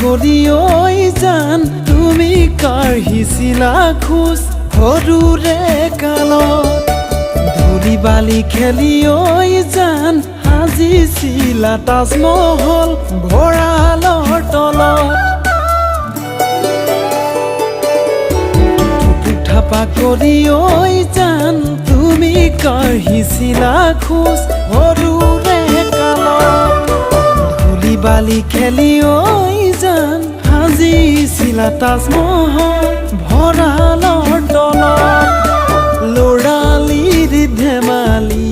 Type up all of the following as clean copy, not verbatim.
কৰি ঐ জান তুমি কাঢ়িছিলা খোজ সৰুৰে কালত ধূলি বালি খেলি ঐ জান সাজিছিলা তাজমহল ভঁৰালৰ তলত ঠুপা কৰি ঐ জান তুমি কাঢ়িছিলা খোজ সৰুৰে কালত ধূলি বালি খেলি ঐ জান সাজিছিলা তাজমহল ভঁৰালৰ তলত ল'ৰালিৰ ধেমালি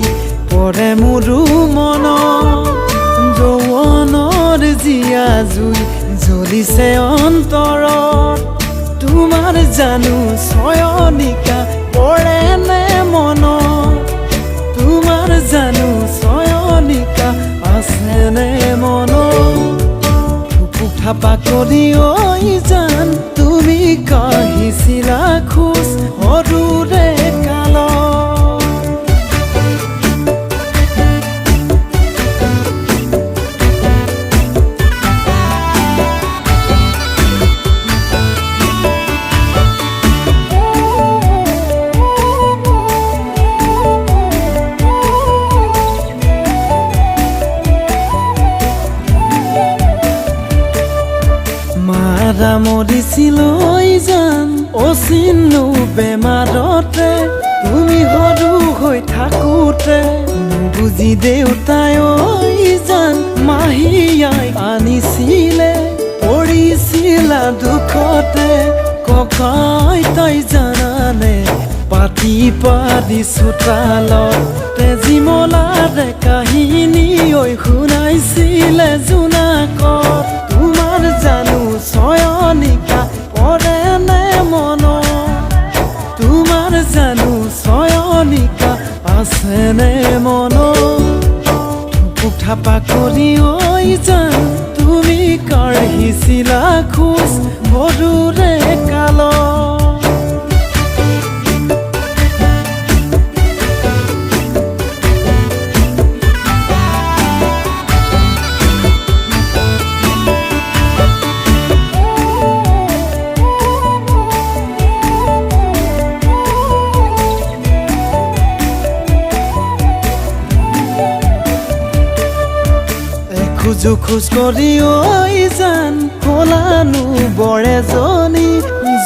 পৰে মোৰো মনত যৌৱনৰ জীয়া জুই জ্বলিছে অন্তৰত তোমাৰ জানো চয়নিকা পৰেনে মনত তোমাৰ জানো চয়নিকা আছেনে মনত ঠুপা কৰি ঐ জান তুমি কাঢ়িছিলা খোজ সৰুৰে কালত মাৰা মৰিছিলো ঐ জান অচিনো বেমাৰতে তুমি সৰু হৈ থাকোঁতে বুজি দেউতাই ঐ জান মাহীয়াই আনিছিলে পৰিছিলা দুখতে ককাই তই জানানে পাতি পাৰি চোতালত তেজীমলাৰে কাহিনী ঐ শুনাইছিলে জোনাকত তোমাৰ জানো চয়নিকা পৰেনে মনত তোমাৰ জানো চয়নিকা আছেনে মনত ঠুপা কৰি ঐ জান তুমি কাঢ়িছিলা খোজ সৰুৰে কালত খোজো খোজ কৰি ঐ জান হলানো বৰেজনী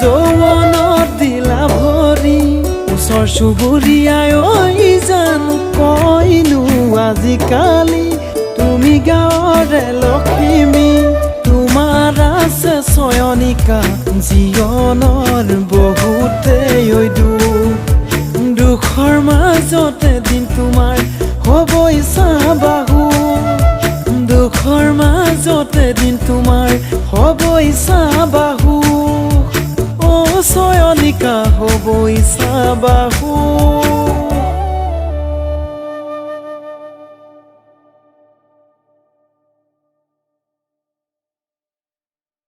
যৌৱনত দিলা ভৰি ওচৰ চুবুৰীয়াই ঐ জান কইনো আজিকালি তুমি গাঁৱৰে লখিমী তোমাৰ আছে চয়নিকা জীৱনৰ বহুতেই দুখৰ মাজতে দিন তোমাৰ হ'বই চাবাহু দুখৰ মাজতে দিন তোমাৰ হ'বই চাবাহু অ চয়নিকা হ'বই চাবাহু